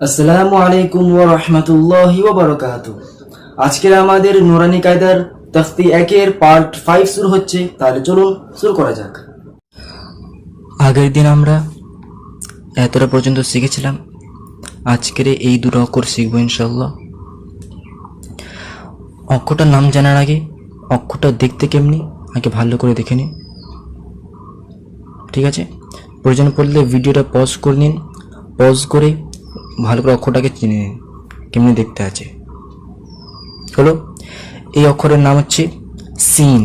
আসসালামু আলাইকুম ওয়া রাহমাতুল্লাহি ওয়া বারাকাতুহু। আজকের আমাদের নুরানি কায়দার তখতি 1 এর পার্ট 5 শুরু হচ্ছে। তাহলে চলুন শুরু করা যাক। আগের দিন আমরা এতটা পর্যন্ত শিখেছিলাম। আজকের এই দুটো অক্ষর শিখবো ইনশাল্লাহ। অক্ষরটার নাম জানার আগে অক্ষরটা দেখতে কেমনি আগে ভালো করে দেখে নিন, ঠিক আছে? প্রয়োজন পড়লে ভিডিওটা পজ করে নিন, পজ করে ভালো করে অক্ষরটাকে চিনে নিন কেমনি দেখতে আছে। হলো, এই অক্ষরের নাম হচ্ছে সিন।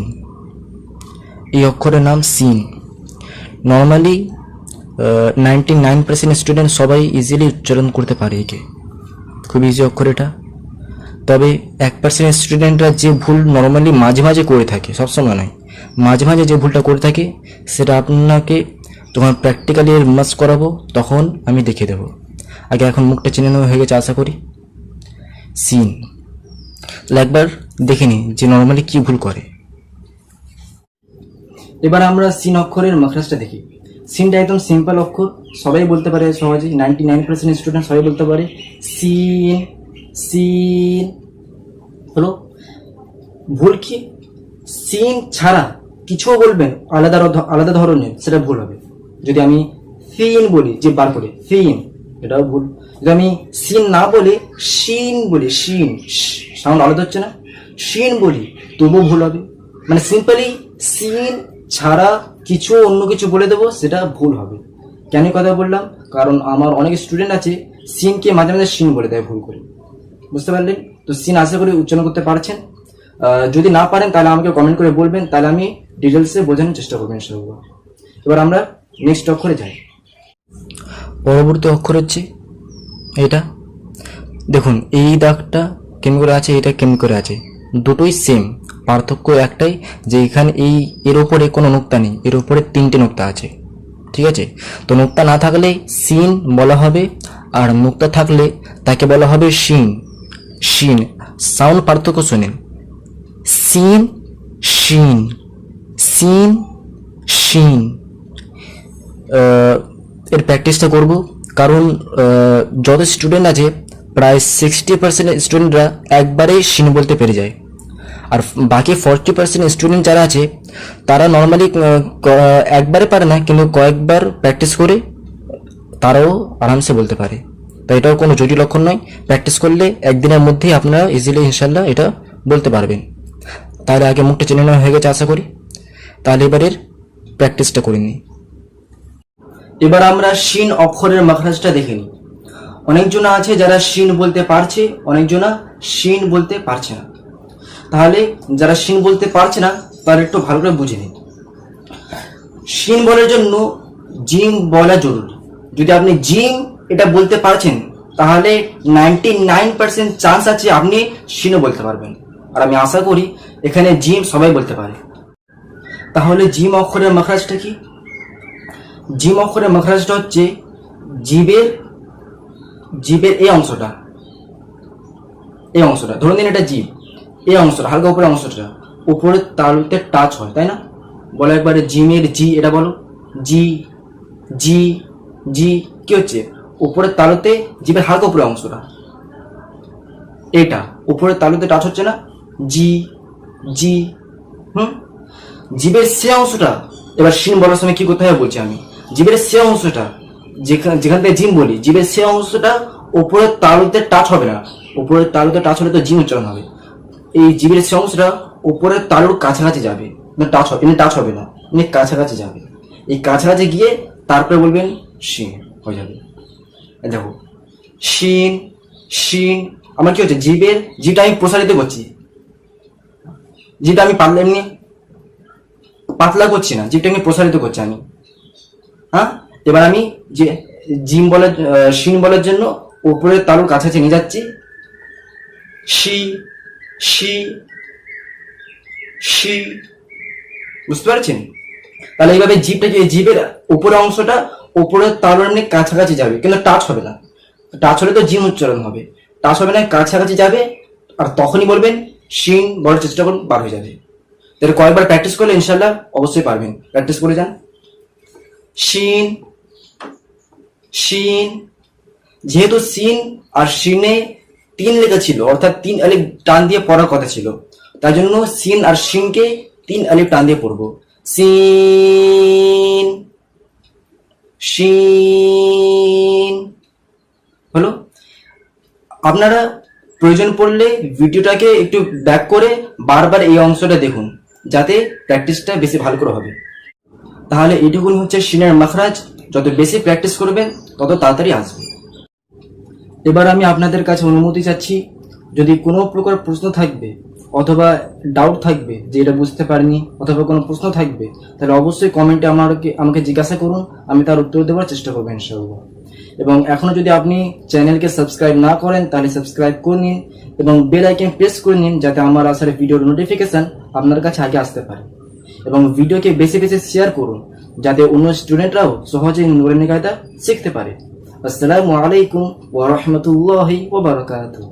এই অক্ষরের নাম সিন। নর্মালি 99% স্টুডেন্ট সবাই ইজিলি উচ্চারণ করতে পারে একে, খুব ইজি অক্ষর এটা। তবে 1% স্টুডেন্টরা যে ভুল নর্মালি মাঝে মাঝে করে থাকে, সবসময় নয়, মাঝে মাঝে যে ভুলটা করে থাকে সেটা আপনাকে যখন প্র্যাকটিক্যালি মাস করাবো তখন আমি দেখিয়ে দেবো। আগে এখন মুখটা চিনে নেওয়া হয়ে গেছে আশা করি। সিন একবার দেখে নিই যে নর্মালি কি ভুল করে। এবার আমরা সিন অক্ষরের মাখরাজটা দেখি। সিনটা একদম সিম্পল অক্ষর, সবাই বলতে পারে সহজে। 99% স্টুডেন্ট সবাই বলতে পারে সিন সিন। হলো, ভুল কি? সিন ছাড়া কিছুও বলবেন আলাদা আলাদা ধরনের, সেটা ভুল হবে। যদি আমি ফিন বলি, যে বার করে ফিন, এটাও ভুল। যদি আমি সিন না বলে শিন বলি, শিন, সাউন্ড আলাদা হচ্ছে না, শিন বলি, তবুও ভুল হবে। মানে সিম্পলি সিন ছাড়া কিছু অন্য কিছু বলে দেবো, সেটা ভুল হবে। কেন কথা বললাম? কারণ আমার অনেক স্টুডেন্ট আছে সিনকে মাঝে মাঝে শিন বলে দেয় ভুল করে। বুঝতে পারলেন তো? সিন আশা করি উচ্চারণ করতে পারছেন। যদি না পারেন তাহলে আমাকে কমেন্ট করে বলবেন, তাহলে আমি ডিটেলসে বোঝানোর চেষ্টা করবো ইনশাআল্লাহ। এবার আমরা নেক্সট অক্ষরে যাই। পরবর্তী অক্ষর হচ্ছে এটা। দেখুন এই দাগটা কেমন করে আছে, এটা কেমন করে আছে, দুটোই সেম। পার্থক্য একটাই যে এখানে এর ওপরে কোনো নোক্তা নেই, এর ওপরে 3টে নোক্তা আছে, ঠিক আছে? তো নোক্তা না থাকলে সিন বলা হবে, আর নোক্তা থাকলে তাকে বলা হবে শিন। শিন সাউন্ড পার্থক্য শোনেন, সিন শিন, সিন শিন। এর প্র্যাকটিসটা করব, কারণ যত স্টুডেন্ট আছে প্রায় 60% স্টুডেন্টরা একবারেই শিন বলতে পেরে যায়, আর বাকি 40% স্টুডেন্ট যারা আছে তারা নর্মালি একবারে পারে না, কিন্তু কয়েকবার প্র্যাকটিস করে তারাও আরামসে বলতে পারে। তাই এটাও কোনো জটিল লক্ষণ নয়, প্র্যাকটিস করলে একদিনের মধ্যেই আপনারা ইজিলি ইনশাল্লাহ এটা বলতে পারবেন। তাহলে আগে মুখটা চেনে নেওয়া হয়ে গেছে আশা করি, তাহলে এবারের প্র্যাকটিসটা করে নিই। এবার আমরা শিন অক্ষরের মাখরাজটা দেখে নিই। অনেকজন আছে যারা শিন বলতে পারছে, অনেকজনা শিন বলতে পারছে না। তাহলে যারা শিন বলতে পারছে না তারা একটু ভালো করে বুঝে নিন। শিন বলার জন্য জিম বলা জরুরি। যদি আপনি জিম এটা বলতে পারছেন তাহলে 99% চান্স আছে আপনি শিনও বলতে পারবেন। আর আমি আশা করি এখানে জিম সবাই বলতে পারে। তাহলে জিম অক্ষরের মাখরাজটা কি? জিম অক্ষরের মাখরাজটা হচ্ছে জিবের জিবের এই অংশটা, এই অংশটা ধরে নিন এটা জিব, এই অংশটা হালকা উপরে অংশটা উপরের তালুতে টাচ হয়, তাই না? বলো একবারে জিমের জি, এটা বলো জি জি জি। কি হচ্ছে? উপরের তালুতে জিবের হালকা উপরে অংশটা, এটা উপরের তালুতে টাচ হচ্ছে না, জি জি। জিবের সে অংশটা এবার শিন বলার সময় কি করতে হবে বলছি আমি। জিবের সে অংশটা যেখান থেকে জিম বলি, জিবের সে অংশটা উপরের তালুতে টাচ হবে না। উপরের তালুতে টাচ হলে তো জিম উচ্চারণ হবে। এই জিবের সে অংশটা উপরের তালুর কাছাকাছি যাবে, টাচ হবে, টাচ হবে না, কাছাকাছি যাবে। এই কাছাকাছি গিয়ে তারপরে বলবেন শিন হয়ে যাবে। দেখো শিন শিন। আমার কি হচ্ছে? জিবটা আমি প্রসারিত করছি, জিবটা আমি পাতলা এমনি পাতলা করছি না, জিবটা আমি প্রসারিত করছি আমি। হ্যাঁ, এবার আমি যে জিম বলার শিন বলার জন্য উপরের তালুর কাছাকাছি নিয়ে যাচ্ছি, শি শি শি। বুঝতে পারছেন? তাহলে এইভাবে জিবের উপরের অংশটা উপরের তালুর এমনি কাছাকাছি যাবে, কিন্তু টাচ হবে না। টাচ হলে তো জিম উচ্চারণ হবে, টাচ হবে না, কাছাকাছি যাবে। আর তখনই বলবেন শিন বলার চেষ্টা করুন, বার হয়ে যাবে। তাহলে কয়েকবার প্র্যাকটিস করলে ইনশাল্লাহ অবশ্যই পারবেন। প্র্যাকটিস করে যান। শিন শিন। যেহেতু সিন আর শিনে 3 লেখা ছিল, অর্থাৎ 3 আলিফ টান দিয়ে পড়ার কথা ছিল, তার জন্য সিন আর শিনকে 3 আলিফ টান দিয়ে পড়বো। সিন, শিন হলো। আপনারা প্রয়োজন পড়লে ভিডিওটাকে একটু ব্যাক করে বারবার এই অংশটা দেখুন, যাতে প্র্যাকটিসটা বেশি ভালো করে হবে। তাহলে এইটুকুন হচ্ছে শিনের মাখরাজ। যত বেশি প্র্যাকটিস করবেন তত তাড়াতাড়ি আসবে। এবার আমি আপনাদের কাছে অনুমতি চাচ্ছি, যদি কোনো প্রকার প্রশ্ন থাকবে অথবা ডাউট থাকবে যে এটা বুঝতে পারিনি অথবা কোনো প্রশ্ন থাকবে, তাহলে অবশ্যই কমেন্টে আমাকে জিজ্ঞাসা করুন, আমি তার উত্তর দেওয়ার চেষ্টা করবো ইনশাআল্লাহ। এবং এখনো যদি আপনি চ্যানেলকে সাবস্ক্রাইব না করেন তাহলে সাবস্ক্রাইব করে নিন এবং বেল আইকন প্রেস করে নিন, যাতে আমার আসার ভিডিওর নোটিফিকেশন আপনার কাছে আগে আসতে পারে। এবং ভিডিওকে বেশি বেশি শেয়ার করুন, যাতে অন্য স্টুডেন্টরাও সহজেই নুরানি কায়দা শিখতে পারে। আসসালামু আলাইকুম ওয়া রাহমাতুল্লাহি ওয়া বারাকাতুহু।